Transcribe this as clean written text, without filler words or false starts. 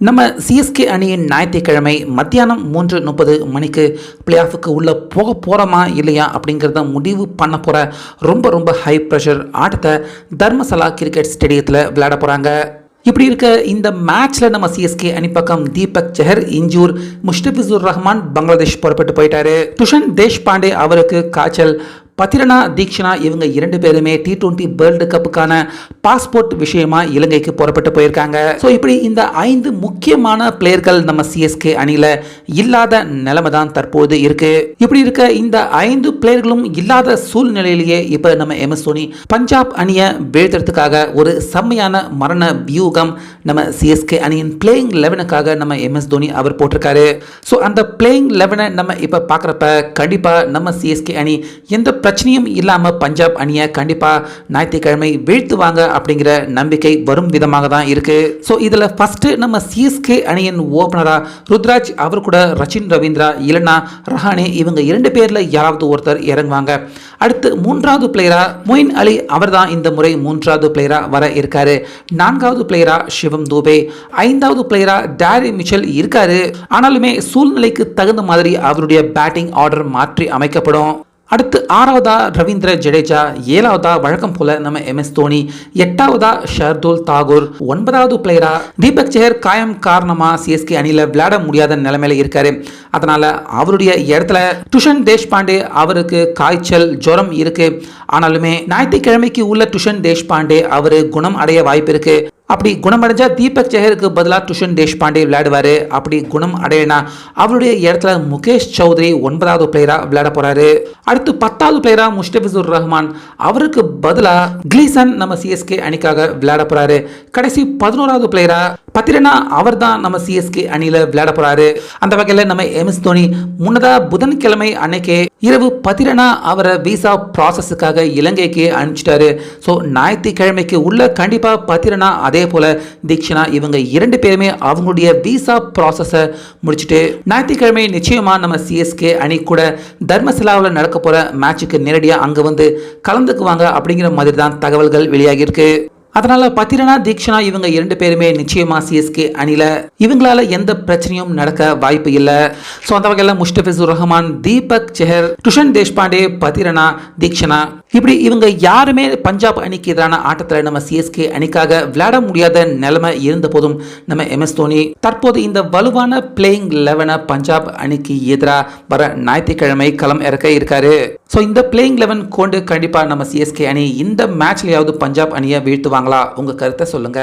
நம்ம சிஎஸ்கே அணியின் ஞாயிற்றுக்கிழமை மத்தியானம் 3:30 மணிக்கு பிளே ஆஃபுக்கு உள்ளே போக போகிறோமா இல்லையா அப்படிங்கிறத முடிவு பண்ண போகிற ரொம்ப ஹை ப்ரெஷர் ஆட்டத்தை தர்மசாலா கிரிக்கெட் ஸ்டேடியத்தில் விளையாட போகிறாங்க. இப்படி இருக்க இந்த மேட்ச்சில் நம்ம சிஎஸ்கே அணி பக்கம் தீபக் சஹர் இன்ஜூர், முஷ்டபிசுர் ரஹ்மான் பங்களாதேஷ் புறப்பட்டு போயிட்டாரு. துஷன் தேஷ்பாண்டே அவருக்கு காய்ச்சல், பத்திரனா தீக்ஷனா இவங்க 2 பேருமே T20 வேர்ல்டு கப்புக்கான பாஸ்போர்ட் விஷயமா இலங்கைக்கு புறப்பட்டு போயிருக்காங்க. ஸோ இப்படி இந்த 5 முக்கியமான பிளேயர்கள் நம்ம சிஎஸ்கே அணியில் இல்லாத நிலைமை தான் தற்போது இருக்கு. இப்படி இருக்க இந்த 5 பிளேயர்களும் இல்லாத சூழ்நிலையிலேயே இப்போ நம்ம MS தோனி பஞ்சாப் அணியை வீழ்த்துறதுக்காக ஒரு செம்மையான மரண வியூகம் நம்ம சிஎஸ்கே அணியின் பிளேயிங் 11க்காக நம்ம MS தோனி அவர் போட்டிருக்காரு. ஸோ அந்த பிளேயிங் 11 நம்ம இப்போ பார்க்குறப்ப கண்டிப்பாக நம்ம சிஎஸ்கே அணி எந்த பிரச்சனையும் இல்லாமல் பஞ்சாப் அணியை கண்டிப்பாக ஞாயிற்றுக்கிழமை வீழ்த்துவாங்க அப்படிங்கிற நம்பிக்கை வரும் விதமாக தான் இருக்கு. ஸோ இதில் ஃபர்ஸ்ட் நம்ம சிஎஸ்கே அணியின் ஓபனராக ருத்ராஜ், அவர் கூட ரச்சின் ரவீந்திரா, இலனா ரஹானே இவங்க 2 பேரில் யாராவது ஒருத்தர் இறங்குவாங்க. அடுத்து 3வது பிளேயரா மொயின் அலி, அவர் தான் இந்த முறை 3வது பிளேயரா வர இருக்காரு. 4வது பிளேயரா சிவம் தூபே, 5வது பிளேயரா டேரி மிச்சல் இருக்காரு. ஆனாலுமே சூழ்நிலைக்கு தகுந்த மாதிரி அவருடைய பேட்டிங் ஆர்டர் மாற்றி அமைக்கப்படும். அடுத்து 6வதா ரவீந்திர ஜடேஜா, 7வதா வழக்கம் போல நம்ம MS தோனி, 8வதா ஷர்துல் தாகூர், 9வது பிளேயரா தீபக் சஹர் காயம் காரணமா சிஎஸ்கே அணியில் விளையாட முடியாத நிலைமையில இருக்காரு. அதனால அவருடைய இடத்துல துஷன் தேஷ்பாண்டே, அவருக்கு காய்ச்சல் ஜுரம் இருக்கு. ஆனாலுமே ஞாயிற்றுக்கிழமைக்கு உள்ள துஷன் தேஷ்பாண்டே அவரு குணம் அடைய வாய்ப்பு இருக்கு. அப்படி குணமடைஞ்சா தீபக் சஹருக்கு பதிலாக துஷன் தேஷ்பாண்டே விளையாடுவார். அப்படி குணம் அடையினா அவருடைய இடத்துல முகேஷ் சௌத்ரி 9வது பிளேயராக விளையாட போறாரு. அடுத்து 10வது பிளேயராக முஷ்டபிசுர் ரஹ்மான், அவருக்கு பதிலாக கிளீசன் நம்ம சிஎஸ்கே அணிக்காக விளையாட போறாரு. கடைசி 11வது பிளேயரா பத்திரனா, அவர் தான் நம்ம சிஎஸ்கே அணியில் விளையாட போறாரு. அந்த வகையில் நம்ம MS தோனி முன்னதா புதன்கிழமை அன்னைக்கே இரவு பத்திரனா அவரை விசா ப்ராசஸுக்காக இலங்கைக்கு அனுப்பிச்சிட்டாரு. ஸோ ஞாயிற்றுக்கிழமைக்கு உள்ள கண்டிப்பாக பத்திரனா அதே போல தீக்ஷனா இவங்க 2 பேருமே அவங்களுடைய விசா ப்ராசஸை முடிச்சுட்டு ஞாயிற்றுக்கிழமை நிச்சயமா நம்ம சிஎஸ்கே அணி கூட தர்மசாலாவில் நடக்க போற மேட்சுக்கு நேரடியாக அங்கே வந்து கலந்துக்குவாங்க அப்படிங்கிற மாதிரி தான் தகவல்கள் வெளியாகியிருக்கு. அதனால பத்திரனா தீக்ஷனா இவங்க 2 பேருமே நிச்சயமா சிஎஸ்கே அணில இவங்களால எந்த பிரச்சனையும் நடக்க வாய்ப்பு இல்லை. ஸோ அந்த வகையில் முஷ்டபிசுர் ரஹ்மான், தீபக் சஹர், துஷன் தேஷ்பாண்டே, பத்திரனா, தீக்ஷனா இப்படி இவங்க யாருமே பஞ்சாப் அணிக்கு எதிரான ஆட்டத்தில் நம்ம சிஎஸ்கே அணிக்காக விளையாட முடியாத நிலைமை இருந்த போதும் நம்ம MS தோனி தற்போது இந்த வலுவான பிளேயிங் 11 பஞ்சாப் அணிக்கு எதிராக வர ஞாயிற்றுக்கிழமை களம் இறக்க இருக்காரு. ஸோ இந்த பிளேயிங் 11 கொண்டு கண்டிப்பாக நம்ம சிஎஸ்கே அணி இந்த மேட்ச்லயாவது பஞ்சாப் அணியை வீழ்த்துவாங்களா? உங்க கருத்தை சொல்லுங்க.